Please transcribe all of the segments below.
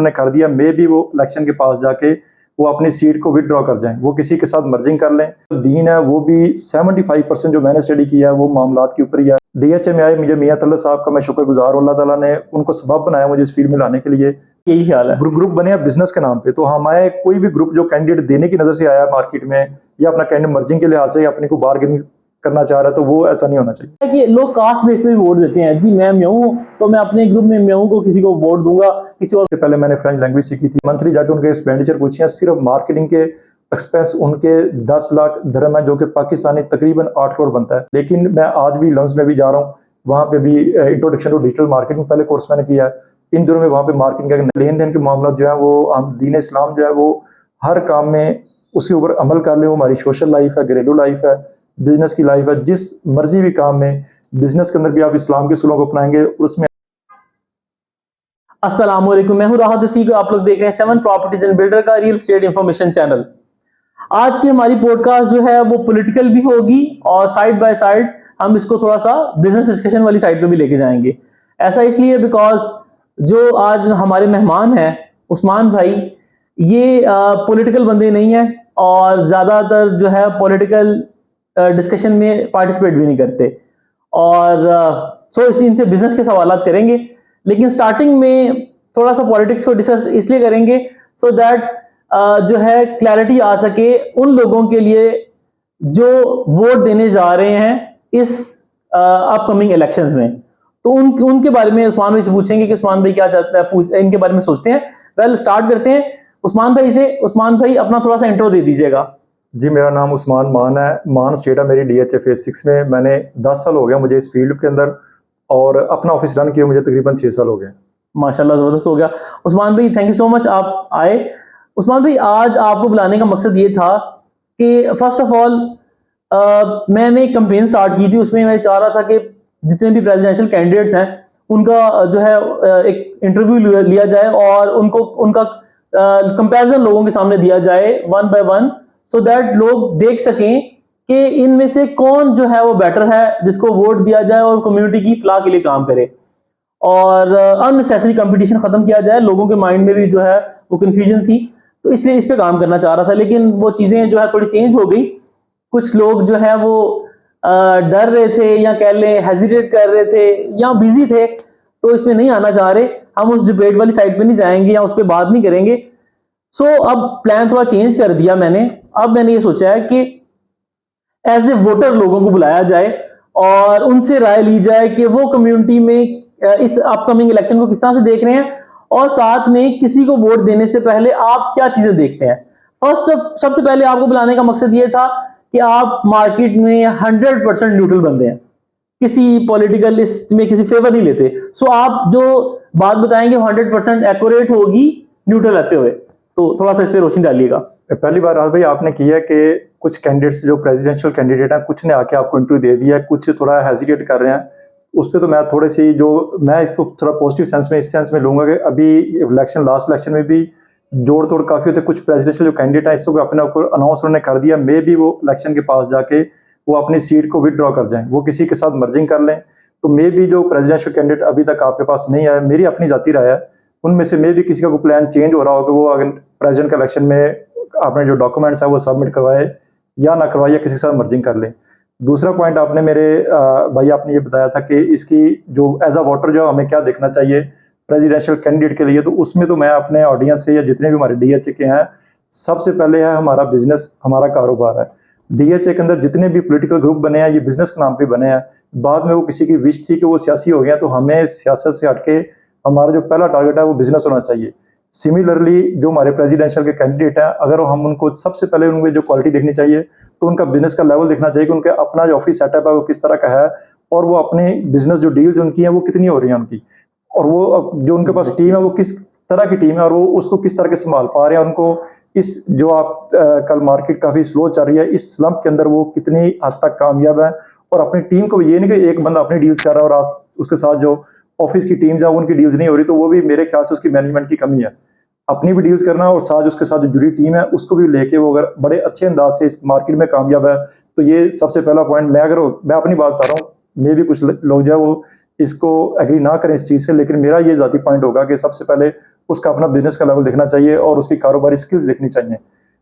उन्होंने कर दिया, मे भी वो इलेक्शन के पास जाके वो अपनी सीट को विदड्रॉ कर जाएं, वो किसी के साथ मर्जिंग कर लें। दीन है वो भी 75% जो मैंने स्टडी किया है वो मामलात के ऊपर ही है। डीएचए में आए मुझे मियां तल्ला साहब का मैं शुक्रगुजार हूं, अल्लाह ताला ने उनको सबब बनाया मुझे इस फील्ड में लाने के लिए। यही ख्याल है। ग्रुप बने हैं बिजनेस के नाम पे, तो हमारे कोई भी ग्रुप जो कैंडिडेट देने की नजर से आया मार्केट में या अपना कैंडिडेट मर्जिंग के लिहाज से अपने को बार्गेनिंग करना चाह रहा है, तो वो ऐसा नहीं होना चाहिए कि लोग कास्ट बेस पे भी वोट देते हैं। जी मैं म्याऊं हूं तो मैं अपने ग्रुप में म्याऊं को किसी को वोट दूंगा, किसी और। से पहले मैंने फ्रेंच लैंग्वेज सीखी थी, मंथली जाके उनके एक्सपेंडिचर पूछे, सिर्फ मार्केटिंग के एक्सपेंस उनके 10 लाख दिरहम है, जो कि पाकिस्तानी तकरीबन 8 करोड़ बनता है। लेकिन मैं आज भी लंच में भी जा रहा हूँ, वहाँ पे भी इंट्रोडक्शन टू डिजिटल मार्केटिंग पहले कोर्स मैंने किया है। इन दिनों में वहाँ पे मार्केटिंग का लेन देन के मामला जो है वो हम दीन इस्लाम जो है वो हर काम में उसके ऊपर अमल कर ले। वो हमारी सोशल लाइफ है, घरेलू लाइफ है, बिजनेस की लाइफ है, जिस मर्जी भी काम में बिजनेस के अंदर भी आप इस्लाम के सूलों को अपनाएंगे उसमें। अस्सलाम वालेकुम, मैं हूं राहत रफीक, आप लोग देख रहे हैं 7 प्रॉपर्टीज एंड बिल्डर का रियल एस्टेट इंफॉर्मेशन चैनल। आज की हमारी पॉडकास्ट जो है वो पॉलिटिकल भी होगी और साइड बाय साइड हम इसको थोड़ा सा बिजनेस डिस्कशन वाली साइड पे भी लेके जाएंगे। ऐसा इसलिए बिकॉज जो आज हमारे मेहमान हैं उस्मान भाई, ये पॉलिटिकल बंदे नहीं है और ज्यादातर जो है पॉलिटिकल डिस्कशन में पार्टिसिपेट भी नहीं करते और सो इनसे बिजनेस के सवालात करेंगे। लेकिन स्टार्टिंग में थोड़ा सा पॉलिटिक्स को डिस्कस इसलिए करेंगे सो दैट जो है क्लैरिटी आ सके उन लोगों के लिए जो वोट देने जा रहे हैं इस अपकमिंग इलेक्शंस में। तो उनके बारे में उस्मान भाई से पूछेंगे कि उस्मान भाई क्या चाहते हैं, इनके बारे में सोचते हैं। वेल स्टार्ट करते हैं उस्मान भाई से। उस्मान भाई अपना थोड़ा सा इंट्रो दे दीजिएगा। जी, मेरा नाम उस्मान मान है, मान स्टेट है मेरी, डीएचए फेज 6 में। मैंने 10 साल हो गया मुझे इस फील्ड के अंदर और अपना ऑफिस रन किया मुझे तकरीबन 6 साल हो गए। माशाल्लाह जबरदस्त हो गया। उस्मान भाई थैंक यू सो मच आप आए। उस्मान भाई आज आपको बुलाने का मकसद ये था कि फर्स्ट ऑफ ऑल मैंने एक कंपेन स्टार्ट की थी, उसमें मैं चाह रहा था कि जितने भी प्रेसिडेंशियल कैंडिडेट्स हैं उनका जो है एक इंटरव्यू लिया जाए और उनका कंपैरिजन लोगों के सामने दिया जाए one by one, so that लोग देख सकें कि इनमें से कौन जो है वो बेटर है जिसको वोट दिया जाए और कम्युनिटी की फलाह के लिए काम करे और अननेसेसरी कंपटीशन खत्म किया जाए। लोगों के माइंड में भी जो है वो कंफ्यूजन थी, तो इसलिए इस पे काम करना चाह रहा था। लेकिन वो चीजें जो है थोड़ी चेंज हो गई। कुछ लोग जो है वो डर रहे थे या कह लें हेजिटेट कर रहे थे या बिजी थे, तो इसमें नहीं आना चाह रहे। हम उस डिबेट वाली साइड पे नहीं जाएंगे या उस पर बात नहीं करेंगे। सो अब प्लान थोड़ा चेंज कर दिया मैंने। अब मैंने ये सोचा है कि एज ए वोटर लोगों को बुलाया जाए और उनसे राय ली जाए कि वो कम्युनिटी में इस अपकमिंग इलेक्शन को किस तरह से देख रहे हैं और साथ में किसी को वोट देने से पहले आप क्या चीजें देखते हैं। फर्स्ट सबसे पहले आपको बुलाने का मकसद ये था कि आप मार्केट में 100% न्यूट्रल बंदे हैं, किसी पॉलिटिकल में किसी फेवर नहीं लेते। सो आप जो बात बताएंगे 100% एक्यूरेट होगी न्यूट्रल रहते हुए। तो थोड़ा सा इस पर रोशनी डालिएगा। पहली बार राज भाई आपने किया कि कुछ कैंडिडेट्स जो प्रेसिडेंशियल कैंडिडेट हैं कुछ ने आके आपको इंटरव्यू दे दिया, कुछ थोड़ा हेजिटेट कर रहे हैं। उस पर तो मैं थोड़ी सी जो मैं इसको थोड़ा पॉजिटिव सेंस में इस सेंस में लूंगा कि अभी इलेक्शन लास्ट इलेक्शन में भी जोड़ तोड़ काफी होते। कुछ प्रेसिडेंशियल जो कैंडिडेट है इसको अपने आपको अनाउंस उन्होंने कर दिया, मे भी वो इलेक्शन के पास जाके वो अपनी सीट को विदड्रॉ कर जाएं, वो किसी के साथ मर्जिंग कर लें। तो मे भी जो प्रेसिडेंशियल कैंडिडेट अभी तक आपके पास नहीं आया, मेरी अपनी जाती राय है, उनमें से मे भी किसी का कोई प्लान चेंज हो रहा हो कि वो अगर प्रेसिडेंट का इलेक्शन में आपने जो डॉक्यूमेंट्स है वो सबमिट करवाए या ना करवाए या किसी के साथ मर्जिंग कर ले। दूसरा पॉइंट आपने मेरे भाई आपने ये बताया था कि इसकी जो एज अ वोटर जो हमें क्या देखना चाहिए प्रेसिडेंशियल कैंडिडेट के लिए, तो उसमें तो मैं अपने ऑडियंस से या जितने भी हमारे डीएचए के हैं, सबसे पहले है हमारा बिजनेस, हमारा कारोबार है। डीएचए के अंदर जितने भी पॉलिटिकल ग्रुप बने हैं ये बिजनेस के नाम पे बने हैं। बाद में वो किसी की विश थी कि वो सियासी हो गया, तो हमें सियासत से हटके हमारा जो पहला टारगेट है वो बिजनेस होना चाहिए। सिमिलरली जो हमारे प्रेसिडेंशियल के कैंडिडेट हैं, अगर हम उनको सबसे पहले उनकी जो क्वालिटी देखनी चाहिए तो उनका बिजनेस का लेवल देखना चाहिए कि उनके अपना जो ऑफिस सेटअप है वो किस तरह का है और वो अपने बिजनेस जो डील्स उनकी हैं वो कितनी हो रही हैं उनकी, और वो जो उनके पास टीम है वो किस तरह की टीम है और वो उसको किस तरह के संभाल पा रहे हैं। उनको इस जो आप कल मार्केट काफी स्लो चल रही है इस स्लंप के अंदर वो कितनी हद तक कामयाब है, और अपनी टीम को ये नहीं कि एक बंदा अपनी डील्स कर रहा है और आप उसके साथ जो ऑफिस की टीम्स है उनकी डील्स नहीं हो रही, तो वो भी मेरे ख्याल से उसकी मैनेजमेंट की कमी है। अपनी भी डील्स करना और साथ उसके साथ जो जुड़ी टीम है उसको भी लेके वो अगर बड़े अच्छे अंदाज से इस मार्केट में कामयाब है, तो ये सबसे पहला पॉइंट। मैं अपनी बात बता रहा हूँ, मे भी कुछ लोग जो है वो इसको एग्री ना करें इस चीज़ से, लेकिन मेरा ये ज़ाती पॉइंट होगा कि सबसे पहले उसका अपना बिजनेस का लेवल देखना चाहिए और उसकी कारोबारी स्किल्स देखनी चाहिए।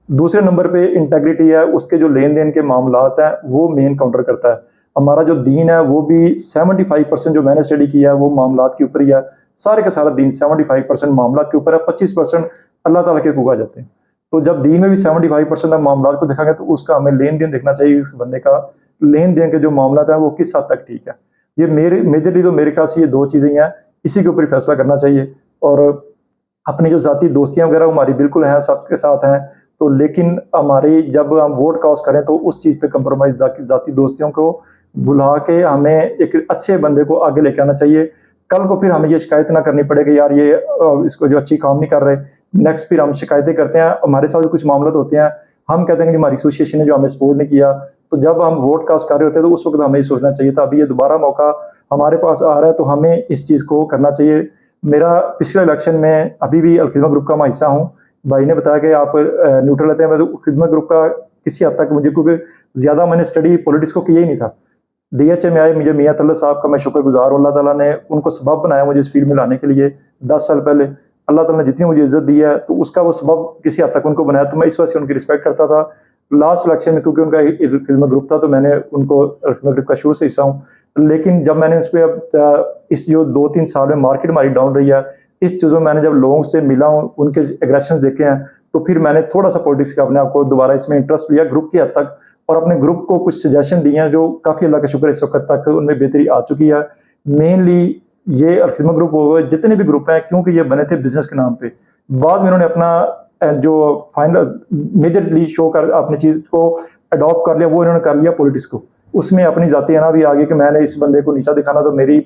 दूसरे नंबर पे इंटेग्रिटी है, उसके जो लेन देन के मामलात हैं वो मेन काउंटर करता है। हमारा जो दीन है वो भी 75% जो मैंने स्टडी किया है वो मामलात के ऊपर ही है। सारे का सारा दीन 75% मामलात के ऊपर है, 25% अल्लाह ताला के हुकूक आ जाते हैं। तो जब दीन में भी 75% of मामलात को देखा गया तो उसका हमें लेन देन देखना चाहिए, इस बंदे का लेन देन के जो मामलात है वो किस हद तक ठीक है। ये मेरे मेजरली तो मेरे ख्याल से ये दो चीज़ें हैं, इसी के ऊपर ही फैसला करना चाहिए। और अपनी जो ज़ाती दोस्तियाँ वगैरह हमारी बिल्कुल हैं, सबके साथ हैं, तो लेकिन हमारी जब हम वोट कास्ट करें तो उस चीज़ पे कंप्रोमाइज़ ज़ाती दोस्तियों को बुला के हमें एक अच्छे बंदे को आगे लेके आना चाहिए। कल को फिर हमें ये शिकायत ना करनी पड़े कि यार ये इसको जो अच्छी काम नहीं कर रहे, नेक्स्ट फिर हम शिकायतें करते हैं, हमारे साथ भी कुछ मामला होते हैं, हम कहते हैं कि हमारी एसोसिएशन ने जो हमें सपोर्ट नहीं किया, तो जब हम वोट कास्ट कर रहे होते हैं तो उस वक्त हमें ये सोचना चाहिए था, अभी ये दोबारा मौका हमारे पास आ रहा है तो हमें इस चीज़ को करना चाहिए। मेरा पिछले इलेक्शन में अभी भी अल-खिदमत ग्रुप का मैं हिस्सा हूँ। भाई ने बताया कि आप न्यूट्रल रहते हैं, मैं तो खिदमत ग्रुप का किसी हद तक मुझे, क्योंकि ज़्यादा मैंने स्टडी पॉलिटिक्स को किया ही नहीं था। डीएचए में आए मुझे मियाँ तल्लत साहब का मैं शुक्रगुज़ार हूँ, अल्लाह ताला ने उनको सबब बनाया मुझे इस फील्ड में लाने के लिए 10 साल पहले। अल्लाह ताला ने जितनी मुझे इज़्ज़त दी है तो उसका वो सबब किसी हद तक उनको बनाया, तो मैं इस वजह से उनकी रिस्पेक्ट करता था। लास्ट इलेक्शन में क्योंकि उनका खिदमत ग्रुप था तो मैंने उनको खिदमत ग्रुप का शुरू से हिस्सा हूँ। लेकिन जब मैंने उस पे इस जो 2-3 साल में मार्केट हमारी डाउन रही है, इस चीज़ों में मैंने जब लोगों से मिला हूँ, उनके एग्रेशन देखे हैं, तो फिर मैंने थोड़ा-सा पॉलिटिक्स का अपने आप को दोबारा इसमें इंटरेस्ट लिया ग्रुप की हद तक, और अपने ग्रुप को कुछ सजेशन दिए हैं जो काफ़ी अल्लाह का शुक्र इस वक़्त तक उनमें बेहतरी आ चुकी है। मेनली ये अल-खिदमत ग्रुप हो गए, जितने भी ग्रुप हैं, क्योंकि ये बने थे बिज़नेस के नाम पे। बाद में उन्होंने अपना जो फाइनल मेजरली शो कर अपनी चीज़ को अडॉप्ट कर लिया, वो इन्होंने कर लिया पॉलिटिक्स को। उसमें अपनी ज़ाती अना भी आ गई कि मैंने इस बंदे को नीचा दिखाना, तो मेरी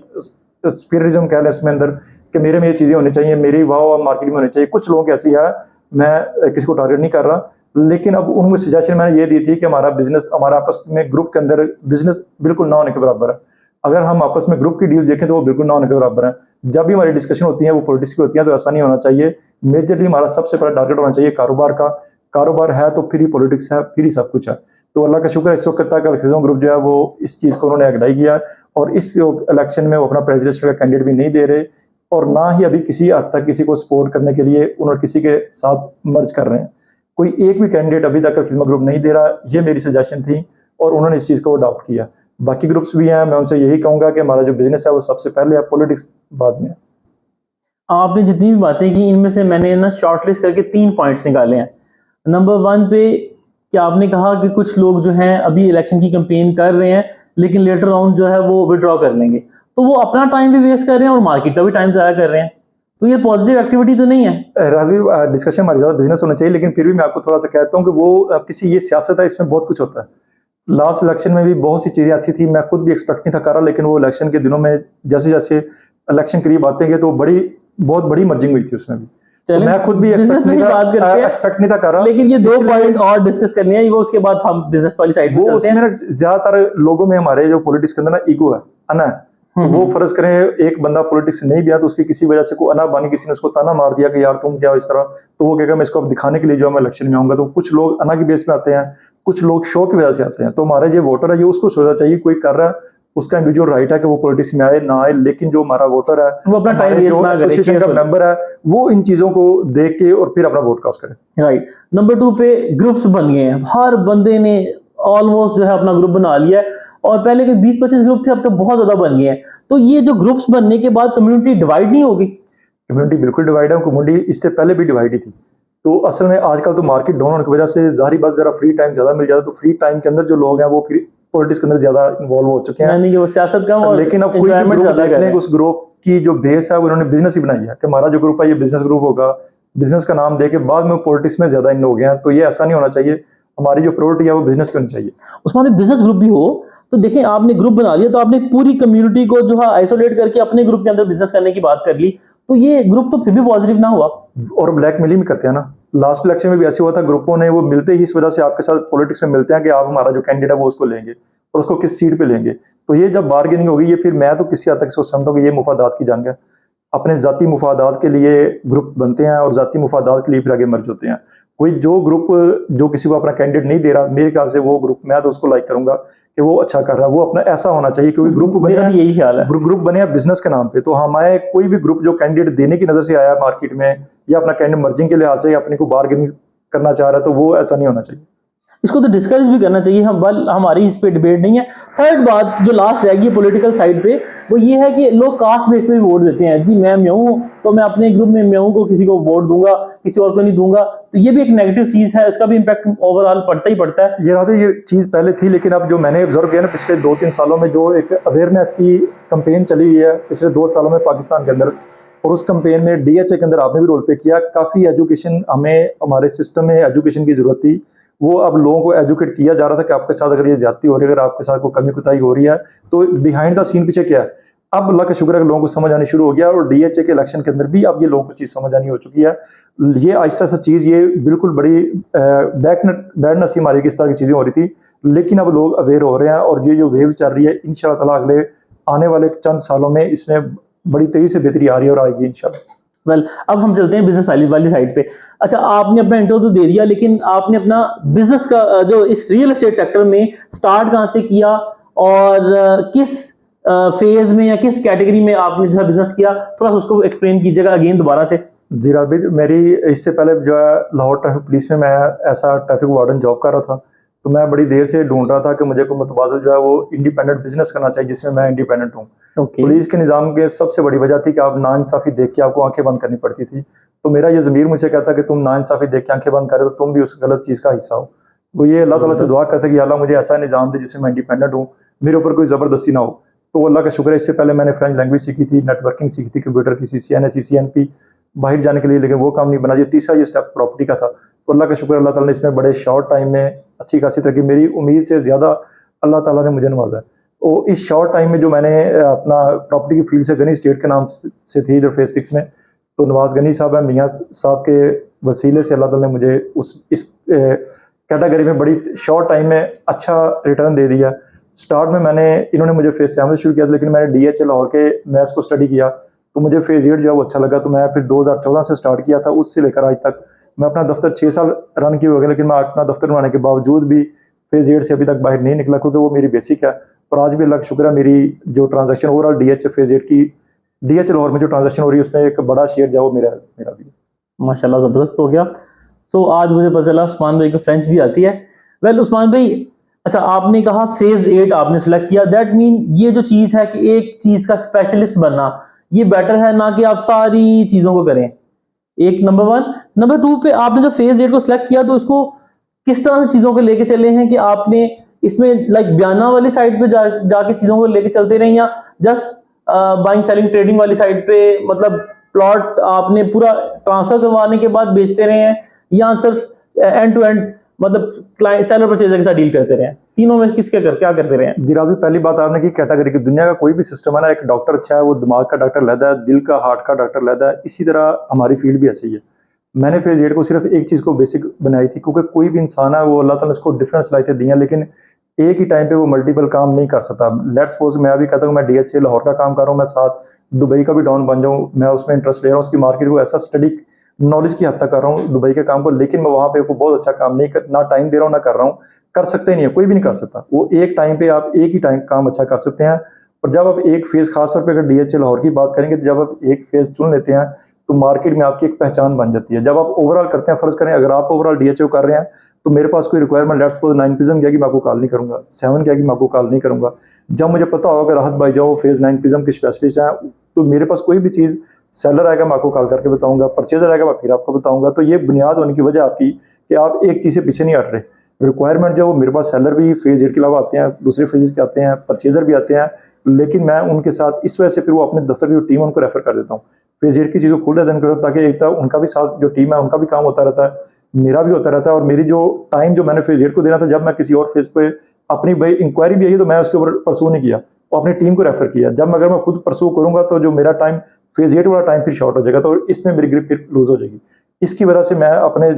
स्पीरिटिज़्म कह लें इसमें अंदर कि मेरे में ये चीज़ें होनी चाहिए, मेरी वाह मार्केट में होनी चाहिए। कुछ लोग ऐसी है, मैं किसी को टारगेट नहीं कर रहा, लेकिन अब उनको सजेशन मैंने ये दी थी कि हमारा बिज़नेस हमारा आपस में ग्रुप के अंदर बिज़नेस बिल्कुल ना होने के बराबर है। अगर हम आपस में ग्रुप की डील्स देखें तो वो बिल्कुल ना होने के बराबर है। जब भी हमारी डिस्कशन होती है वो पॉलिटिक्स की होती है, तो ऐसा नहीं होना चाहिए। मेजरली हमारा सबसे पहला टारगेट होना चाहिए कारोबार का। कारोबार है तो फिर ही पॉलिटिक्स है, फिर ही सब कुछ है। तो अल्लाह का शुक्र है इस वक़्त तक अल-खिदमत ग्रुप जो है वो इस चीज़ को उन्होंने एग्नाइट किया, और इस जो इलेक्शन में वो अपना प्रेसिडेंशियल का कैंडिडेट भी नहीं दे रहे, और ना ही अभी किसी हद तक किसी को सपोर्ट करने के लिए उन्होंने किसी के साथ मर्ज कर रहे हैं। कोई एक भी कैंडिडेट अभी तक खिदमत ग्रुप नहीं दे रहा, ये मेरी सजेशन थी और उन्होंने इस चीज़ को अडॉप्ट किया। बाकी ग्रुप्स भी हैं, मैं उनसे यही कहूँगा कि हमारा जो बिज़नेस है वो सबसे पहले है, पॉलिटिक्स बाद में है। आपने जितनी भी बातें की इनमें से मैंने ना शॉर्टलिस्ट करके 3 पॉइंट्स निकाले हैं। नंबर 1 पे कि आपने कहा कि कुछ लोग जो हैं अभी इलेक्शन की कैंपेन कर रहे हैं, लेकिन लेटर ऑन जो है वो विथड्रॉ कर लेंगे। तो वो अपना टाइम भी वेस्ट कर रहे हैं और मार्केट का भी टाइम ज़ाया कर रहे हैं। तो ये पॉजिटिव एक्टिविटी तो नहीं है। राजवीर, डिस्कशन हमारी ज़्यादा बिज़नेस होना चाहिए, लेकिन फिर भी मैं आपको थोड़ा-सा कहता हूँ कि वो किसी ये सियासत है, इसमें बहुत कुछ होता है। लास्ट इलेक्शन में भी बहुत सी चीज़ें ऐसी थी, मैं खुद भी एक्सपेक्ट नहीं था कर रहा, लेकिन वो इलेक्शन के दिनों में जैसे-जैसे इलेक्शन करीब आते गए तो बहुत बड़ी मर्जिंग हुई थी उसमें भी। तो चलें, मैं खुद भी बिज़नेस में ही बात करते हैं। एक्सपेक्ट नहीं था कर रहा। लेकिन ये 2 इसलिए पॉइंट और डिस्कस करने हैं, वो उसके बाद हम बिज़नेस वाली साइड पे वो चलते उसमें हैं। ना ज़्यादातर लोगों में हमारे जो पॉलिटिक्स के अंदर ना ईगो है ना? तो वो फ़र्ज़ करें एक बंदा पॉलिटिक्स से नहीं भी आया तो उसकी किसी वजह से कोई अना-बानी किसी ने उसको ताना मार दिया कि यार तुम क्या इस तरह, तो वो कहेगा मैं इसको अब दिखाने के लिए जो है मैं इलेक्शन में आऊँगा। तो कुछ लोग अना की बेस पे आते हैं, कुछ लोग शो की वजह से आते हैं। तो हमारा जो वोटर है ये उसको सोचना चाहिए, कोई कर रहा है, उसका इंडिविजुअल राइट है कि वो पॉलिटिक्स में आए, ना आए, लेकिन जो हमारा वोटर है, वो अपना टाइम हमारे वेस्ट जो ना करे, एसोसिएशन का केयरफुल। मेंबर है, वो इन चीज़ों को देख के और फिर अपना वोट कास्ट करे। राइट। नंबर 2 पे ग्रुप्स बन गए हैं। हर बंदे ने ऑलमोस्ट जो है अपना ग्रुप बना लिया है, और पहले के 20-25 ग्रुप थे, अब तो बहुत ज़्यादा बन गए हैं। तो ये जो ग्रुप्स बनने के बाद कम्युनिटी डिवाइड नहीं होगी? कम्युनिटी बिल्कुल डिवाइड है, कम्युनिटी इससे पहले भी डिवाइड ही थी। तो असल में आजकल तो मार्केट डाउन होने की वजह से ज़ाहिर बात ज़रा फ्री टाइम ज़्यादा मिल जाता है, तो फ्री टाइम के अंदर जो लोग हैं वो फिर पॉलिटिक्स के अंदर ज़्यादा इन्वॉल्व हो चुके हैं। यानी कि वो सियासत कम और लेकिन अब कोई भी एन्जॉयमेंट ग्रुप ज़्यादा देख कर लें, रहे हैं। उस ग्रुप की जो बेस है वो उन्होंने बिज़नेस ही बनाई है कि हमारा जो ग्रुप है ये बिज़नेस ग्रुप होगा। बिज़नेस का नाम देके बाद में पॉलिटिक्स में ज़्यादा इन हो गए हैं, तो ये ऐसा नहीं होना चाहिए। हमारी जो प्रायोरिटी है वो बिज़नेस की होनी चाहिए। उस्मान भाई, बिजनेस ग्रुप भी हो तो देखें, आपने ग्रुप बना लिया तो आपने पूरी कम्युनिटी को जो है आइसोलेट करके अपने ग्रुप के अंदर बिजनेस करने की बात कर ली, तो ये ग्रुप तो फिर भी पॉजिटिव ना हुआ। और ब्लैकमेलिंग भी करते हैं ना। लास्ट इलेक्शन में भी ऐसे हुआ था, ग्रुपों ने वो मिलते ही इस वजह से आपके साथ पॉलिटिक्स में मिलते हैं कि आप हमारा जो कैंडिडेट है वो उसको लेंगे और उसको किस सीट पे लेंगे। तो ये जब बार्गेनिंग होगी, ये फिर मैं तो किसी हद तक इसको समझता हूँ कि ये मुफादात की जंग है। अपने ज़ाती मुफादात के लिए ग्रुप बनते हैं और ज़ाती मुफादात के लिए फिर आगे मर्ज होते हैं। कोई जो ग्रुप जो किसी को अपना कैंडिडेट नहीं दे रहा, मेरे ख्याल से वो ग्रुप मैं तो उसको लाइक करूँगा कि वो अच्छा कर रहा है। वो अपना ऐसा होना चाहिए, क्योंकि ग्रुप बने मेरा भी यही ख्याल है। ग्रुप बने हैं बिज़नेस के नाम पे, तो हमारे कोई भी ग्रुप जो कैंडिडेट देने की नज़र से आया है मार्केट में या अपना कैंडिडेट मर्जिंग के लिहाज से अपने को बार्गेनिंग करना चाह रहा है, तो वो ऐसा नहीं होना चाहिए। इसको तो डिस्करेज भी करना चाहिए, हम बल हमारी इस पे डिबेट नहीं है। थर्ड बात जो लास्ट रह गई पॉलिटिकल साइड पे, वो ये है कि लोग कास्ट बेस पे भी वोट देते हैं। जी मैं म्याऊं हूं तो मैं अपने ग्रुप में म्याऊं को किसी को वोट दूंगा, किसी और को नहीं दूंगा, तो ये भी एक नेगेटिव चीज है, इसका भी इम्पैक्ट ओवरऑल पड़ता ही पड़ता है। ये चीज़ पहले थी, लेकिन अब जो मैंने ऑब्जर्व किया ना पिछले 2-3 सालों में, जो एक अवेयरनेस की कैंपेन चली हुई है पिछले 2 सालों में पाकिस्तान के अंदर, और उस कैंपेन में डीएचए के अंदर आपने भी रोल प्ले किया। काफ़ी एजुकेशन हमें हमारे सिस्टम में एजुकेशन की ज़रूरत थी। वो अब लोगों को एजुकेट किया जा रहा था कि आपके साथ अगर ये ज़्यादती हो रही है, अगर आपके साथ कोई कमी कोताही हो रही है, तो बिहाइंड द सीन पीछे क्या है। अब अल्लाह का शुक्र है कि लोगों को समझ आनी शुरू हो गया, और डीएचए के इलेक्शन के अंदर भी अब ये लोगों को चीज़ समझ आनी हो चुकी है। ये आहिस्ता-आहिस्ता चीज़ ये बिल्कुल बड़ी बैड नसीब हमारी की इस तरह की चीज़ें हो रही थी, लेकिन अब लोग अवेयर हो रहे हैं, और ये जो वेव चल रही है इंशाअल्लाह ताला अगले आने वाले चंद सालों में इसमें बड़ी तेज़ी से बेहतरी आ रही है और आएगी इंशाअल्लाह। वेल अब हम चलते हैं बिजनेस वाली साइड पे। अच्छा आपने अपना इंट्रो तो दे दिया, लेकिन आपने अपना बिजनेस का जो इस रियल एस्टेट सेक्टर में स्टार्ट कहाँ से किया, और किस फेज में या किस कैटेगरी में आपने जो है बिजनेस किया, थोड़ा सा उसको एक्सप्लेन कीजिएगा अगेन दोबारा से। जी राबिद, मेरी इससे पहले जो है लाहौर ट्रैफिक पुलिस में मैं ऐसा ट्रैफिक वार्डन जॉब कर रहा था। तो मैं बड़ी देर से ढूंढ रहा था कि मुझे कोई मुतबादल जो है वो इंडिपेंडेंट बिजनेस करना चाहिए जिसमें मैं इंडिपेंडेंट हूँ। ओके पुलिस के निज़ाम के सबसे बड़ी वजह थी कि आप नाइंसाफ़ी देख के आपको आंखें बंद करनी पड़ती थी। तो मेरा ये ज़मीर मुझसे कहता कि तुम नाइंसाफ़ी देख के आंखें बंद कर रहे हो, तो तुम भी उस गलत चीज़ का हिस्सा हो। तो ये अल्लाह ताला से दुआ करता कि या अल्लाह मुझे ऐसा निज़ाम दे जिसमें मैं इंडिपेंडेंट हूँ, मेरे ऊपर कोई ज़बरदस्ती ना हो। तो अल्लाह का शुक्र है, इससे पहले मैंने फ्रेंच लैंग्वेज सीखी थी, नेटवर्किंग सीखी थी, कंप्यूटर की सीसीएनए, सीसीएनपी बाहर जाने के लिए, लेकिन वो काम नहीं बना। ये तीसरा ये स्टेप प्रॉपर्टी का था। तो अल्लाह का शुक्र, अल्लाह ताला ने इसमें बड़े शॉर्ट टाइम में अच्छी खासी तरक्की, मेरी उम्मीद से ज़्यादा अल्लाह ताला ने मुझे नवाजा है। तो इस शॉर्ट टाइम में जो मैंने अपना प्रॉपर्टी की फील्ड से गनी स्टेट के नाम से थी इधर फेज 6 में, तो नवाज गनी साहब है, मियाँ साहब के वसीले से अल्लाह ताला ने मुझे इस कैटेगरी में बड़ी शॉर्ट टाइम में अच्छा रिटर्न दे दिया। स्टार्ट में इन्होंने मुझे फेज 7 से शुरू किया था, लेकिन मैंने डीएचए लाहौर के मैथ्स को स्टडी किया, तो मुझे फेज 8 जो है वो अच्छा लगा। तो मैं फिर 2014 से स्टार्ट किया था, उससे लेकर आज तक मैं अपना दफ्तर 6 साल रन किए हो गए, लेकिन मैं अपना दफ्तर बनाने के बावजूद भी फेज 8 से अभी तक बाहर नहीं निकला, क्योंकि वो मेरी बेसिक है। और आज भी अल्लाह का शुक्र है, मेरी जो ट्रांजेक्शन ओवरऑल डीएचए फेज 8 की डीएचए लाहौर में जो ट्रांजेक्शन हो रही है उसमें एक बड़ा शेयर जो है वो मेरा भी। माशाल्लाह ज़बरदस्त हो गया। सो आज मुझे पता चला उस्मान भाई को फ्रेंच भी आती है। वेल उस्मान भाई, अच्छा आपने कहा फेज 8 आपने सेलेक्ट किया, दैट मीन ये जो चीज़ है कि एक चीज़ का स्पेशलिस्ट बनना ये बेटर है ना कि आप सारी चीज़ों को करें। एक नंबर 1, नंबर 2 पे आपने जो फेज 8 को सिलेक्ट किया तो उसको किस तरह से चीज़ों को लेके चले हैं कि आपने इसमें लाइक बयाना वाली साइड पे जाके चीज़ों को लेके चलते रहे, या जस्ट बाइंग सेलिंग ट्रेडिंग वाली साइड पे, मतलब प्लॉट आपने पूरा ट्रांसफर करवाने के बाद बेचते रहे हैं, या सिर्फ एंड टू एंड मतलब क्लाइंट सेलर परचेजर के साथ डील करते रहे हैं? तीनों में क्या करते रहे हैं? जी रावी, पहली बात आपने की कैटेगरी की, दुनिया का कोई भी सिस्टम है ना, एक डॉक्टर अच्छा है वो दिमाग का डॉक्टर लेता है, दिल का हार्ट का डॉक्टर लेता है, इसी तरह हमारी फील्ड भी ऐसी ही है। मैंने फेज 8 को सिर्फ एक चीज़ को बेसिक बनाई थी, क्योंकि कोई भी इंसान है वो अल्लाह ताला ने उसको डिफरेंट सलाहियतें दी हैं, लेकिन एक ही टाइम पे वो मल्टीपल काम नहीं कर सकता। लेट्स सपोज मैं अभी कहता हूँ मैं डीएचए लाहौर का काम कर रहा हूँ, मैं साथ दुबई का भी डॉन बन जाऊँ, मैं उसमें इंटरेस्ट ले रहा हूँ, उसकी मार्केट को ऐसा स्टडी नॉलेज की हद तक कर रहा हूँ दुबई के काम को, लेकिन मैं वहाँ पे को बहुत अच्छा काम नहीं कर, ना टाइम दे रहा हूँ ना कर रहा हूँ, कर सकते ही नहीं है, कोई भी नहीं कर सकता। वो एक टाइम पे आप एक ही टाइम काम अच्छा कर सकते हैं। और जब आप एक फेज, खासतौर पे अगर डीएचए लाहौर की बात करेंगे, तो जब आप एक फेज चुन लेते हैं तो मार्केट में आपकी एक पहचान बन जाती है। जब आप ओवरऑल करते हैं, फर्ज करें अगर आप ओवरऑल डीएचए कर रहे हैं, तो मेरे पास कोई रिक्वायरमेंट लेट्स सपोज 9 पिज्म की मैं आपको कॉल नहीं करूंगा, 7 की मैं आपको कॉल नहीं करूंगा। जब मुझे पता होगा कि राहत भाई जो फेज 9 पिज्म के स्पेशलिस्ट हैं, तो मेरे पास कोई भी चीज़ सेलर आएगा मैं आपको कॉल करके बताऊंगा, परचेजर आएगा मैं फिर आपको बताऊंगा। तो ये बुनियाद होने की वजह आपकी कि आप एक चीज़ से पीछे नहीं हट रहे। रिक्वायरमेंट जो मेरे पास सेलर भी फेज 8 के अलावा आते हैं, दूसरे फेजेस के आते हैं, परचेजर भी आते हैं, लेकिन मैं उनके साथ इस वजह से फिर वो अपने दफ्तर की जो टीम है उनको रेफर कर देता हूँ। फेज 8 की चीज़ों को खुल देता हूँ, ताकि एक तो उनका भी साथ जो टीम है उनका भी काम होता रहता है, मेरा भी होता रहता है। और मेरी जो टाइम जो मैंने फेज 8 को देना था, जब मैं किसी और फेज पे अपनी भाई इंक्वायरी भी आई तो मैं उसके ऊपर परसू नहीं किया, वो अपनी टीम को रेफर किया। जब अगर मैं खुद परसू करूंगा तो जो मेरा टाइम फेज 8 वाला टाइम फिर शॉर्ट हो जाएगा, तो इसमें मेरी ग्रिप फिर लूज हो जाएगी। इसकी वजह से मैं अपने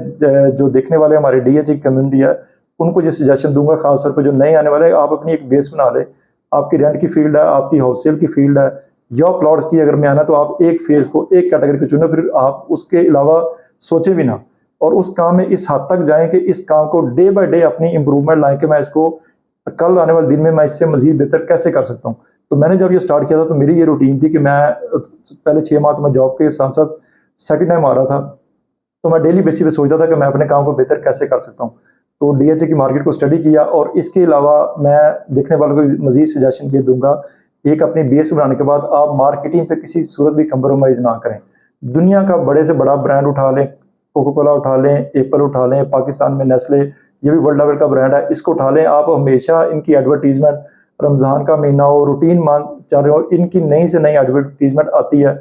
जो देखने वाले हमारे डीएचए कम्युनिटी है उनको ये सजेशन दूंगा, खासतौर पर जो नए आने वाले, आप अपनी एक बेस बना ले। आपकी रेंट की फील्ड है, आपकी होलसेल की फील्ड है, या प्लॉट्स की अगर मैं आना, तो आप एक फेज को, एक कैटेगरी को चुनो, फिर आप उसके अलावा सोचे भी ना, और उस काम में इस हद तक जाएं कि इस काम को डे बाय डे अपनी इंप्रूवमेंट लाएं कि मैं इसको कल आने वाले दिन में मैं इससे मजीद बेहतर कैसे कर सकता हूँ। तो मैंने जब ये स्टार्ट किया था, तो मेरी ये रूटीन थी कि मैं पहले 6 माह तो मैं जॉब के साथ साथ सेकंड टाइम आ रहा था, तो मैं डेली बेसिस पे सोचता था कि मैं अपने काम को बेहतर कैसे कर सकता हूँ। तो डीएचए की मार्केट को स्टडी किया, और इसके अलावा मैं देखने वालों को मजीद सजेशन ये दूंगा, एक अपनी बेस बनाने के बाद आप मार्केटिंग पे किसी सूरत भी कंप्रोमाइज़ ना करें। दुनिया का बड़े से बड़ा ब्रांड उठा लें, कोको कोला उठा लें, एप्पल उठा लें, पाकिस्तान में नेस्ले, ये भी वर्ल्ड लेवल का ब्रांड है, इसको उठा लें। आप हमेशा इनकी एडवर्टीजमेंट, रमज़ान का महीना हो, रूटीन मान चल रहे हो, इनकी नई से नई एडवर्टीजमेंट आती है।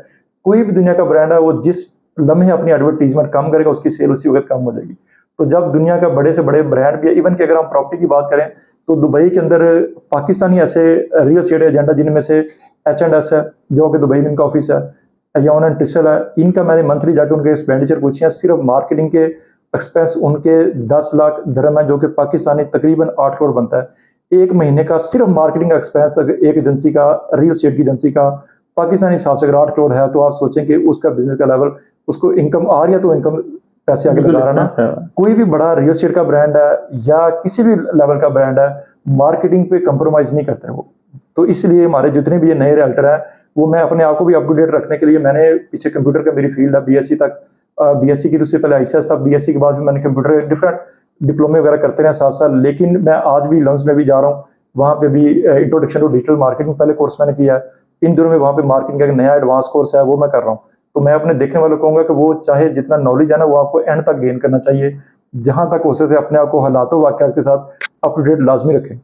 कोई भी दुनिया का ब्रांड है, वो जिस लम्हे अपनी एडवर्टीजमेंट कम करेगा, उसकी सेल उसी वक्त कम हो जाएगी। तो जब दुनिया का बड़े से बड़े ब्रांड भी है, इवन कि अगर हम प्रॉपर्टी की बात करें, तो दुबई के अंदर पाकिस्तानी ऐसे रियल एस्टेट एजेंट, जिनमें से H&S है, जो कि दुबई में इनका ऑफिस है, यान एंड टिसल है, इनका मैंने मंथली जाकर उनके एक्सपेंडिचर पूछे हैं। सिर्फ मार्केटिंग के एक्सपेंस उनके 10 लाख दिरहम है, जो कि पाकिस्तानी तकरीबन 8 करोड़ बनता है। एक महीने का सिर्फ मार्केटिंग का एक्सपेंस अगर एक एजेंसी का, रियल एस्टेट की एजेंसी का, पाकिस्तानी हिसाब से अगर 8 करोड़ है, तो आप सोचें कि उसका बिजनेस का लेवल, उसको इनकम आ रही है, तो इनकम पैसे आगे बिल्कुल लगा रहा है एक्सपेंस ना। कोई भी बड़ा रियल एस्टेट का ब्रांड है या किसी भी लेवल का ब्रांड है, मार्केटिंग पे कंप्रोमाइज नहीं करते वो। तो इसलिए हमारे जितने भी ये नए राइटर हैं, वो मैं अपने आप को भी अप टू डेट रखने के लिए, मैंने पीछे कंप्यूटर का मेरी फील्ड है, बीएससी तक, बीएससी की, तो उससे पहले आईसीएस था, बीएससी के बाद भी मैंने कंप्यूटर डिफरेंट डिप्लोमे वगैरह करते रहे साथ साथ। लेकिन मैं आज भी लम्स में भी जा रहा हूँ, वहाँ पे भी इंट्रोडक्शन टू डिजिटल मार्केटिंग पहले कोर्स मैंने किया है। इन दिनों में वहाँ पे मार्केटिंग का एक नया एडवांस कोर्स है, वो मैं कर रहा हूँ। तो मैं अपने देखने वालों को कहूंगा कि वो चाहे जितना नॉलेज है ना, वो आपको एंड तक गेन करना चाहिए। जहां तक हो सके अपने आप को हालातों वाकयात के साथ अप टू डेट लाजमी रखें।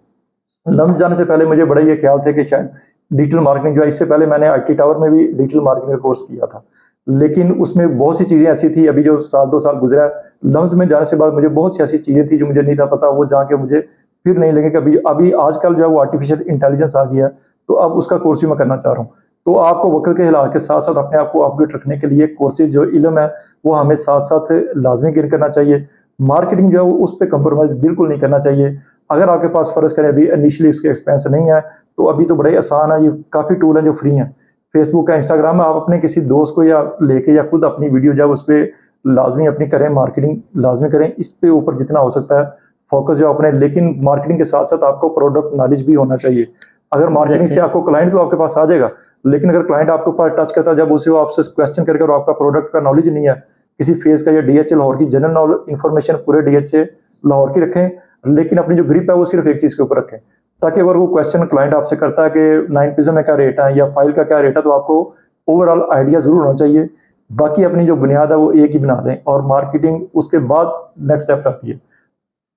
लम्स जाने से पहले मुझे बड़ा ये ख्याल था कि शायद डिजिटल मार्केटिंग जो है, इससे पहले मैंने आईटी टावर में भी डिजिटल मार्केटिंग का कोर्स किया था, लेकिन उसमें बहुत सी चीज़ें ऐसी थी, अभी जो साल 2 साल गुजरा है, लम्स में जाने से बाद मुझे बहुत सी ऐसी चीज़ें थी जो मुझे नहीं था पता, वो जाके मुझे फिर नहीं लगे। कभी अभी आजकल जो है वो आर्टिफिशियल इंटेलिजेंस आ गया, तो अब उसका कोर्स भी मैं करना चाह रहा हूँ। तो आपको वक्त के हालात के साथ साथ अपने आप को अपडेट रखने के लिए कोर्सेज जो इल्म है, वो हमें साथ साथ लाजमी गेन करना चाहिए। मार्केटिंग जो है उस पर कंप्रोमाइज़ बिल्कुल नहीं करना चाहिए। अगर आपके पास फ़र्ज़ करें अभी इनिशियली उसके एक्सपेंस नहीं है, तो अभी तो बड़े आसान है, ये काफ़ी टूल हैं जो फ्री हैं। फेसबुक है, इंस्टाग्राम है, आप अपने किसी दोस्त को या लेके या खुद अपनी वीडियो जो है उस पे लाज़मी अपनी करें, मार्केटिंग लाज़मी करें। इस पे ऊपर जितना हो सकता है फ़ोकस जो अपने, लेकिन मार्केटिंग के साथ-साथ आपको प्रोडक्ट नॉलेज भी होना चाहिए। अगर मार्केटिंग से आपको क्लाइंट तो आपके पास आ जाएगा, लेकिन अगर क्लाइंट आपके ऊपर टच करता है, जब उसे वो आपसे क्वेश्चन करके और आपका प्रोडक्ट का नॉलेज नहीं है, किसी फेज़ का, या डीएचए लाहौर की जनरल नॉलेज इन्फॉर्मेशन पूरे डीएचए लाहौर की रखें, लेकिन अपनी जो ग्रिप है वो सिर्फ एक चीज़ के ऊपर रखें। ताकि अगर वो क्वेश्चन क्लाइंट आपसे करता है कि 9 पिज़्ज़ा में क्या रेट है या फाइल का क्या रेट है, तो आपको ओवरऑल आइडिया ज़रूर होना चाहिए। बाकी अपनी जो बुनियाद है वो एक ही बना दें, और मार्केटिंग उसके बाद नेक्स्ट स्टेप आती है।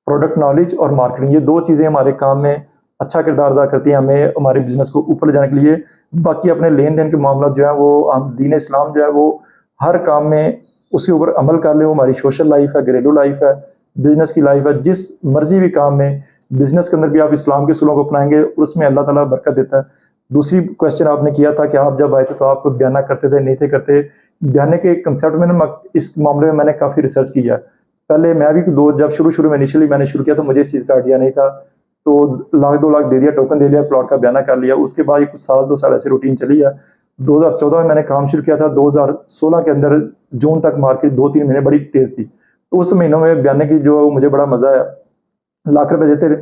प्रोडक्ट नॉलेज और मार्केटिंग, ये 2 चीज़ें हमारे काम में अच्छा किरदार अदा करती हैं, हमें हमारे बिज़नेस को ऊपर ले जाने के लिए। बाकी अपने लेन-देन के मामला जो है, वो हम दीन इस्लाम जो है वो हर काम में उसके ऊपर अमल कर लें। वो हमारी सोशल लाइफ़ है, घरेलू लाइफ़ है, बिज़नेस की लाइफ़ है, जिस मर्ज़ी भी काम में, बिज़नेस के अंदर भी आप इस्लाम के उसूलों को अपनाएँगे, उसमें अल्लाह ताला बरकत देता है। दूसरी क्वेश्चन आपने किया था कि आप जब आए थे तो आप बयाना करते थे, नहीं थे करते। बयाने के कंसेप्ट में ना, इस मामले में मैंने काफ़ी रिसर्च किया है। पहले मैं भी दो जब शुरू-शुरू में इनिशियली मैंने शुरू किया, तो मुझे इस चीज़ का आइडिया नहीं था। तो लाख 2 लाख दे दिया, टोकन दे लिया, प्लॉट का बयाना कर लिया। उसके बाद ये कुछ साल 2 साल ऐसे रूटीन चली है। 2014 में मैंने काम शुरू किया था, 2016 के अंदर जून तक मार्केट 2-3 महीने बड़ी तेज़ थी। तो उस महीनों में बयाने की जो मुझे बड़ा मज़ा आया। लाख रुपए देते थे,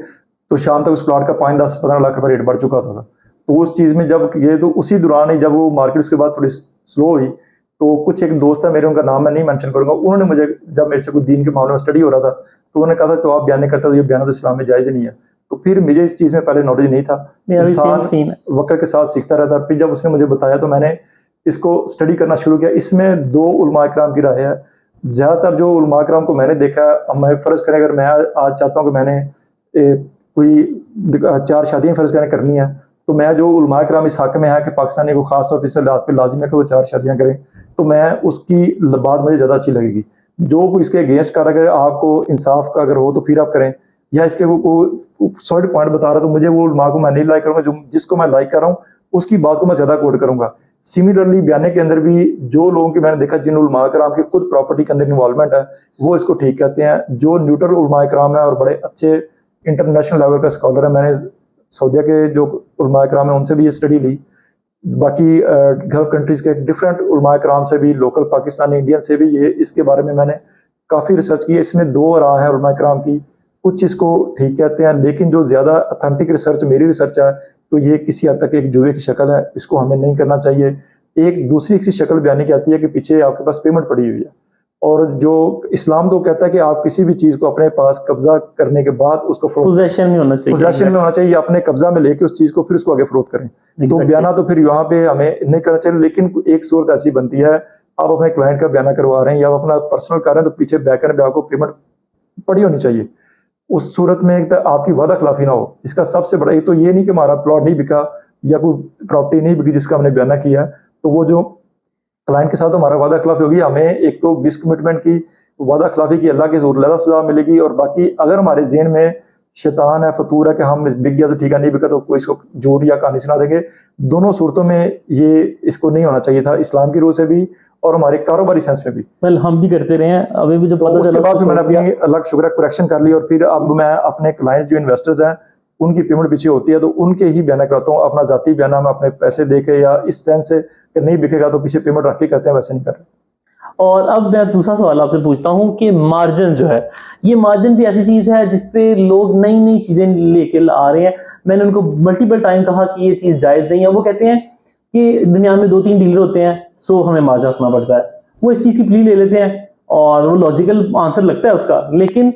तो शाम तक उस प्लॉट का 5, 10, 15 लाख रुपए रेट बढ़ चुका होता था। तो उस चीज़ में जब ये, तो उसी दौरान ही जब वो मार्केट उसके बाद थोड़ी स्लो हुई, तो कुछ एक दोस्त है मेरे, उनका नाम मैं नहीं मेंशन करूँगा, उन्होंने मुझे, जब मेरे से कुछ दीन के मामले में स्टडी हो रहा था, तो उन्होंने कहा था, "तो आप बयान करते हो, ये बयान तो इस्लाम में जायज़ ही नहीं है।" तो फिर मुझे इस चीज़ में पहले नॉलेज नहीं था। मेरा भी सेम इंसान सीन है। वक़्त के साथ सीखता रहता है। फिर जब उसने मुझे बताया, तो मैंने इसको स्टडी करना शुरू किया। इसमें 2 उलमा इकराम की राय है। ज़्यादातर जो उलमा इकराम को मैंने देखा है, अब मैं फ़र्ज़ करें, अगर मैं आज चाहता हूँ कि मैंने कोई 4 शादियाँ फ़र्ज़ करें करनी है, तो मैं जो उलमा इकराम इस हक़ में है कि पाकिस्तानी को ख़ास तौर पे इस हालात पे लाज़िम है कि वो 4 शादियाँ करें, तो मैं उसकी बात मुझे ज़्यादा अच्छी लगेगी। जो कोई इसके अगेंस्ट कर, अगर आपको इंसाफ़ का अगर हो तो फिर आप करें, या इसके वो सॉलिड पॉइंट बता रहा है, तो मुझे वो उलमा को मैं नहीं लाइक करूँगा। जो जिसको मैं लाइक कर रहा हूँ, उसकी बात को मैं ज़्यादा कोट करूँगा। सिमिलरली बयाने के अंदर भी जो लोगों की मैंने देखा, जिन उलमा इकराम की खुद प्रॉपर्टी के अंदर इन्वॉल्वमेंट है, वो इसको ठीक कहते हैं। जो न्यूट्रल उलमा इकराम है और बड़े अच्छे इंटरनेशनल लेवल का स्कॉलर है, मैंने सऊदीया के जो उलमा इकराम है उनसे भी ये स्टडी ली, बाकी गल्फ कंट्रीज़ के डिफरेंट उलमा कराम से भी, लोकल पाकिस्तानी इंडियन से भी ये इसके बारे में मैंने काफ़ी रिसर्च की है। इसमें 2 राय हैं उलमा कराम की, कुछ इसको ठीक कहते हैं, लेकिन जो ज़्यादा ऑथेंटिक रिसर्च मेरी रिसर्च है, तो ये किसी हद तक एक जुए की शक्ल है, इसको हमें नहीं करना चाहिए। एक दूसरी सी शक्ल बयानी की आती है कि पीछे आपके पास पेमेंट पड़ी हुई है, और जो इस्लाम तो कहता है कि आप किसी भी चीज़ को अपने पास कब्ज़ा करने के बाद उसको फ़रोख्त पोजेशन में होना चाहिए। पोजेशन में होना चाहिए, अपने कब्जा में लेके उस चीज़ को फिर उसको आगे फ़रोख्त करें। तो Exactly. बयाना तो फिर यहाँ पे हमें नहीं करना चाहिए, लेकिन एक सूरत ऐसी बनती है, आप अपने क्लाइंट का बयाना करवा रहे हैं या आप अपना पर्सनल कर रहे हैं, तो पीछे बैकएंड पे आपको पेमेंट पड़ी होनी चाहिए। उस सूरत में एक तो आपकी वादा खिलाफी ना हो। इसका सबसे बड़ा एक तो ये नहीं कि हमारा प्लॉट नहीं बिका या कोई प्रॉपर्टी नहीं बिकी जिसका हमने बयाना किया है, तो वो जो क्लाइंट के साथ हमारा वादा खिलाफी होगी, हमें एक तो मिसकमिटमेंट की, वादा खिलाफी की अल्लाह की ज़्यादा सज़ा मिलेगी, और बाकी अगर हमारे ज़हन में शैतान है, फतूर है कि हम बिक गया तो ठीक है, नहीं बिका तो कोई इसको झूठ या कहानी सुना देंगे। दोनों सूरतों में ये इसको नहीं होना चाहिए था, इस्लाम की रूह से भी और हमारे कारोबारी सेंस में भी। वेल हम भी करते रहे हैं, अभी भी जब तो पता उसके चला बाद तो फिर मैंने छोड़ दिया। अपनी अलग शुक्र करेक्शन कर ली, और फिर अब मैं अपने क्लाइंट्स जो इन्वेस्टर्स हैं, उनकी पेमेंट पीछे होती है तो उनके ही बयाना कराता हूँ। अपना ज़ाती बयाना मैं अपने पैसे दे के या इस सेंस से कि नहीं बिकेगा तो पीछे पेमेंट रख के कहते हैं, वैसे नहीं कर रहे। और अब मैं दूसरा सवाल आपसे पूछता हूँ कि मार्जिन जो है, ये मार्जिन भी ऐसी चीज़ है जिस पे लोग नई नई चीज़ें लेके आ रहे हैं। मैंने उनको मल्टीपल टाइम कहा कि ये चीज़ जायज़ नहीं है। वो कहते हैं कि दुनिया में 2-3 डीलर होते हैं, सो हमें मार्जिन रखना पड़ता है। वो इस चीज़ की प्ली ले लेते हैं और वो लॉजिकल आंसर लगता है उसका, लेकिन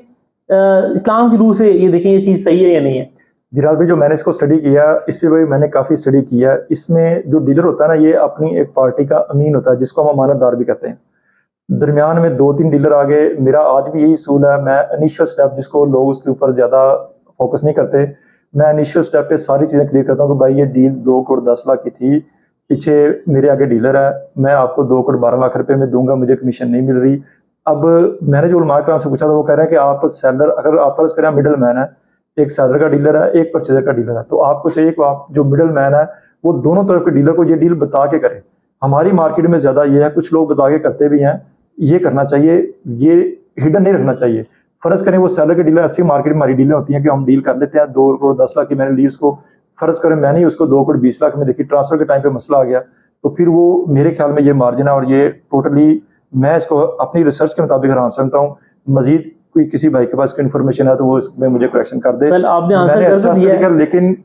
इस्लाम की रूह से ये देखें ये चीज़ सही है या नहीं है? जिलाल भाई, जो मैंने इसको स्टडी किया, इस पे भाई मैंने काफ़ी स्टडी किया। इसमें जो डीलर होता है ना, ये अपनी एक पार्टी का अमीन होता है, जिसको हम अमानतदार भी कहते हैं। दरमियान में 2-3 डीलर आ गए, मेरा आज भी यही असूल है, मैं इनिशियल स्टेप जिसको लोग उसके ऊपर ज़्यादा फोकस नहीं करते, मैं इनिशियल स्टेप पे सारी चीज़ें क्लियर करता हूँ कि भाई ये डील 2 करोड़ 10 लाख की थी, पीछे मेरे आगे डीलर है, मैं आपको 2 करोड़ 12 लाख रुपए में दूँगा, मुझे कमीशन नहीं मिल रही। अब मैंने जो उलमा कराम से पूछा था, वो कह रहे हैं कि आप सेलर, अगर आप फ़र्ज़ करें मिडल मैन है, एक सेलर का डीलर है, एक परचेज़र का डीलर है, तो आपको चाहिए कि आप जो मिडल मैन है, वो दोनों तरफ के डीलर को ये डील बता के करें। हमारी मार्केट में ज़्यादा ये है, कुछ लोग बता के करते भी हैं, ये करना चाहिए, ये हिडन नहीं रखना चाहिए। फ़र्ज़ करें वो सेलर के डीलर, ऐसी मार्केट में हमारी डीलें होती हैं कि हम डील कर लेते हैं 2 करोड़ 10 लाख की मैंने ली उसको, फ़र्ज़ करें मैंने ही उसको 2 करोड़ 20 लाख में, देखिए ट्रांसफ़र के टाइम पे मसला आ गया, तो फिर वो मेरे ख्याल में ये मार्जिन है, और ये टोटली मैं इसको अपनी रिसर्च के मुताबिक हराम समझता हूँ। मज़ीद कोई किसी भाई के पास कोई इन्फॉर्मेशन है तो वो इसमें मुझे करेक्शन कर दे। वेल आपने आंसर मैंने कर अच्छा तो दिया स्टडी है। किया, लेकिन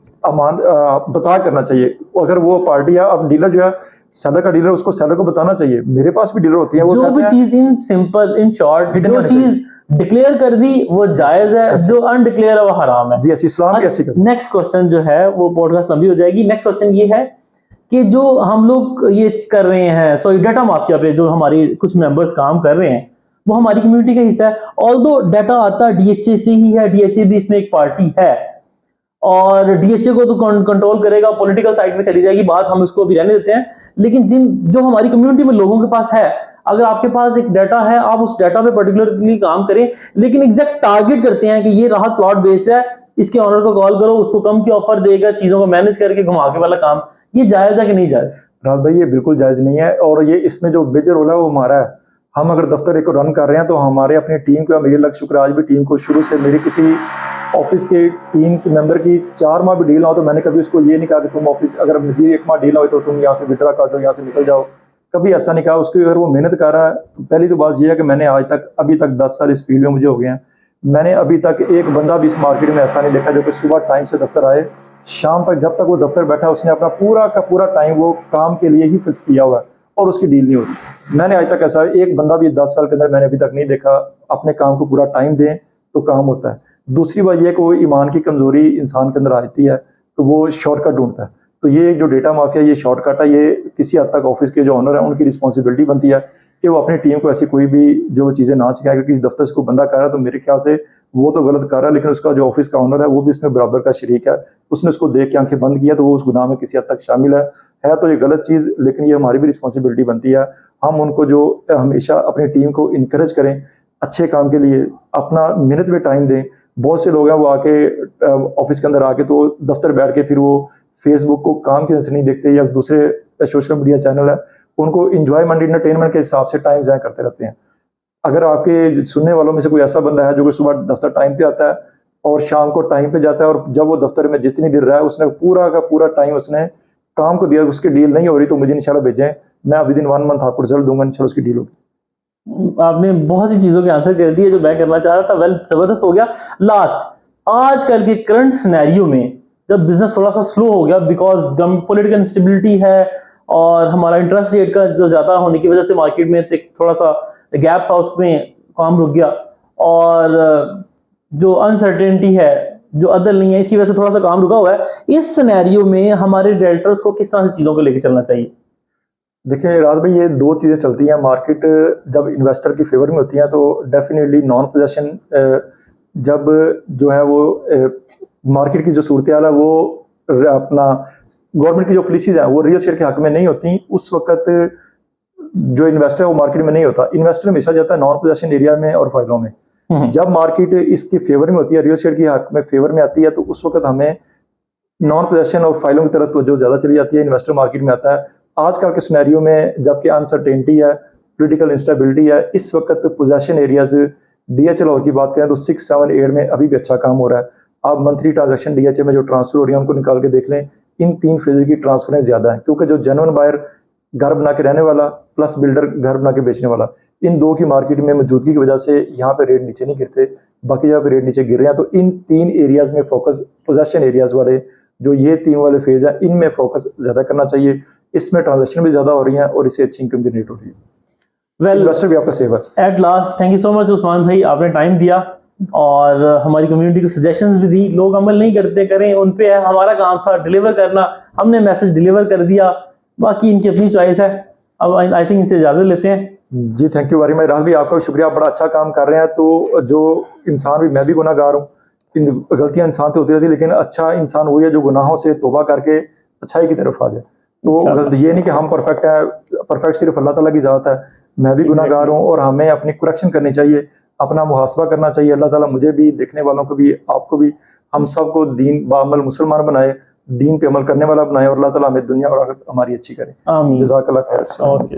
बता करना चाहिए। अगर वो पार्टी है, अब डीलर जो है, सेलर का डीलर, उसको सेलर को बताना चाहिए। मेरे पास भी डीलर होती हैं, वो जो भी कहते हैं चीज़ in simple in short hidden जो होनी चीज़ चाहिए। डिक्लेयर कर दी वो जायज़ है, ऐसे जो अनडिक्लेयर है वो हराम है। जी, ऐसी इस्लाम की ऐसी करते नेक्स्ट क्वेश्चन जो है वो पॉडकास्ट लंबी हो जाएगी। नेक्स्ट क्वेश्चन ये है कि जो हम लोग ये कर रहे हैं, सॉरी डाटा माफिया पे जो हमारी कुछ मेंबर्स काम कर रहे हैं, वो हमारी कम्युनिटी का हिस्सा है। ऑल्दो डाटा आता डीएचए से ही है, डीएचए भी इसमें एक पार्टी है और डीएचए को तो कंट्रोल करेगा, पॉलिटिकल साइड में चली जाएगी बात, हम उसको भी रहने देते हैं। लेकिन जिन जो हमारी कम्युनिटी में लोगों के पास है, अगर आपके पास एक डाटा है, आप उस डाटा पे पर्टिकुलरली काम करें, लेकिन एग्जैक्ट टारगेट करते हैं कि ये राहत प्लॉट बेच रहा है, इसके ऑनर को कॉल करो, उसको कम की ऑफर देगा, चीजों को मैनेज करके घुमा के वाला काम, ये जायज है कि नहीं जायज? राहत भाई, ये बिल्कुल जायज़ नहीं है, और ये इसमें जो मेजर रोल है वो हमारा है। हम अगर दफ्तर एक रन कर रहे हैं तो हमारे अपनी टीम को, मेरे लग शुक्र आज भी टीम को, शुरू से मेरी किसी ऑफिस के टीम के मेंबर की 4 माह भी डील ना हो तो मैंने कभी उसको ये नहीं कहा कि तुम ऑफिस, अगर मुझे 1 माह डील ना हो तो तुम यहाँ से विड्रा कर दो, यहाँ से निकल जाओ, कभी ऐसा नहीं कहा। उसकी अगर वो मेहनत कर रहा है, तो पहली तो बात ये है कि मैंने आज तक, अभी तक 10 साल इस फील्ड में मुझे हो गए हैं, मैंने अभी तक एक बंदा भी इस मार्केट में ऐसा नहीं देखा जो कि सुबह टाइम से दफ्तर आए, शाम तक जब तक वो दफ्तर बैठा, उसने अपना पूरा का पूरा टाइम वो काम के लिए ही फिक्स किया हुआ है और उसकी डील नहीं होती। मैंने आज तक ऐसा एक बंदा भी 10 साल के अंदर मैंने अभी तक नहीं देखा। अपने काम को पूरा टाइम दें तो काम होता है। दूसरी बात यह कि वो ईमान की कमज़ोरी इंसान के अंदर आती है, तो वो शॉर्टकट ढूंढता है। तो ये जो डेटा माफिया, ये शॉर्टकट है, ये किसी हद तक ऑफिस के जो ऑनर है उनकी रिस्पॉन्सिबिलिटी बनती है कि वो अपनी टीम को ऐसी कोई भी जो चीज़ें ना सिखाएं। क्योंकि दफ्तर से कोई बंदा कर रहा है तो मेरे ख्याल से वो तो गलत कर रहा है, लेकिन उसका जो ऑफिस का ऑनर है वो भी इसमें बराबर का शरीक है। उसने उसको देख के आंखें बंद किया तो वो उस गुनाह में किसी हद तक शामिल है तो ये गलत चीज़, लेकिन ये हमारी भी रिस्पॉन्सिबिलिटी बनती है। हम उनको जो हमेशा अपनी टीम को इनकरेज करें अच्छे काम के लिए, अपना मेहनत में टाइम दें। बहुत से लोग हैं वो आके ऑफिस के अंदर आके तो दफ्तर बैठ के फिर वो फेसबुक को काम की वजह से नहीं देखते, या दूसरे सोशल मीडिया चैनल है उनको इंजॉयमेंट एंटरटेनमेंट के हिसाब से टाइम ज़ाया करते रहते हैं। अगर आपके सुनने वालों में से कोई ऐसा बंदा है जो कि सुबह दफ्तर टाइम पे आता है और शाम को टाइम पे जाता है, और जब वो दफ्तर में जितनी देर रहा है उसने पूरा का पूरा टाइम उसने काम को दिया, उसकी डील नहीं हो रही तो मुझे इंशाल्लाह भेजें, मैं विदिन 1 मंथ आपको रिजल्ट दूंगा, इंशाल्लाह उसकी डील होगी। आपने बहुत सी चीजों के आंसर कर दिए जो मैं करना चाह रहा था। वेल, जबरदस्त हो गया। लास्ट, आजकल के करंट सिनेरियो में जब बिजनेस थोड़ा सा स्लो हो गया बिकॉज पॉलिटिकल इंस्टेबिलिटी है और हमारा इंटरेस्ट रेट का जो ज्यादा होने की वजह से मार्केट में एक थोड़ा सा गैप था, उसमें काम रुक गया, और जो अनसर्टेनिटी है, जो अदल नहीं है, इसकी वजह से थोड़ा सा काम रुका हुआ है। इस सिनेरियो में हमारे डायरेक्टर्स को किस तरह से चीजों को लेकर चलना चाहिए? देखिए राज भाई, ये दो चीज़ें चलती हैं। मार्केट जब इन्वेस्टर की फेवर में होती है तो डेफिनेटली नॉन पोजेशन, जब जो है वो मार्केट की जो सूरत हाल है वो अपना गवर्नमेंट की जो पॉलिसीज है वो रियल एस्टेट के हक में नहीं होती, उस वक्त जो इन्वेस्टर है वो मार्केट में नहीं होता। इन्वेस्टर हमेशा जाता है नॉन पोजेशन एरिया में और फाइलों में। जब मार्केट इसकी फेवर में होती है, रियल एस्टेट की हक में फेवर में आती है, तो उस वक्त हमें नॉन पोजेशन और फाइलों की तरफ तो जो ज़्यादा चली जाती है, इन्वेस्टर मार्केट में आता है। आजकल के सिनेरियो में जबकि अनसर्टेनिटी है, पॉलिटिकल इंस्टेबिलिटी है, इस वक्त पोजेशन एरियाज डीएचएल और की बात करें तो 6, 7, 8 में अभी भी अच्छा काम हो रहा है। आप मंथली ट्रांजैक्शन डीएचए में जो ट्रांसफर हो रही है उनको निकाल के देख लें, इन 3 फेज की ट्रांसफरेंस ज़्यादा है, क्योंकि जो जेन्युइन बायर घर बना के रहने वाला प्लस बिल्डर घर बना के बेचने वाला, इन दो की मार्केट में मौजूदगी की वजह से यहाँ पे रेट नीचे नहीं गिरते, बाकी जगह पे रेट नीचे गिर रहे हैं। तो इन 3 एरियाज में फोकस, पोजेशन एरियाज वाले जो ये 3 वाले फेज है, इनमें फोकस ज्यादा करना चाहिए। इसमें ट्रांजेक्शन भी ज्यादा हो रही है और इससे अच्छी इनकम जनरेट हो रही है। वेल, इन्वेस्टर भी आपका सेव है। At last, thank you so much Usman भाई, आपने टाइम दिया और हमारी कम्युनिटी को सजेशंस भी दी। लोग अमल नहीं करते, करें, उन पे है, हमारा काम था डिलीवर करना, हमने मैसेज डिलीवर कर दिया, बाकी इनकी अपनी चॉइस है। अब आई थिंक इनसे इजाजत लेते हैं। जी थैंक यू वेरी मच राज भाई, आपका भी शुक्रिया, बड़ा अच्छा काम कर रहे हैं। तो जो इंसान भी, मैं भी गुनाहगार हूँ, इन गलतियां इंसान तो होती रहती है, लेकिन अच्छा इंसान वही है जो गुनाहों से तौबा करके अच्छाई की तरफ आ जाए। तो ये नहीं कि हम परफेक्ट है, परफेक्ट सिर्फ अल्लाह ताला की ज़ात है। मैं भी गुनाहगार हूँ और हमें अपनी करेक्शन करनी चाहिए, अपना मुहासबा करना चाहिए। अल्लाह ताला मुझे भी, देखने वालों को भी, आपको भी, हम सबको दीन बाअमल मुसलमान बनाए, दीन पे अमल करने वाला बनाए, और अल्लाह ताला हमें दुनिया और आखिरत हमारी अच्छी करे। आमीन। जज़ाकल्लाह खैर। ओके।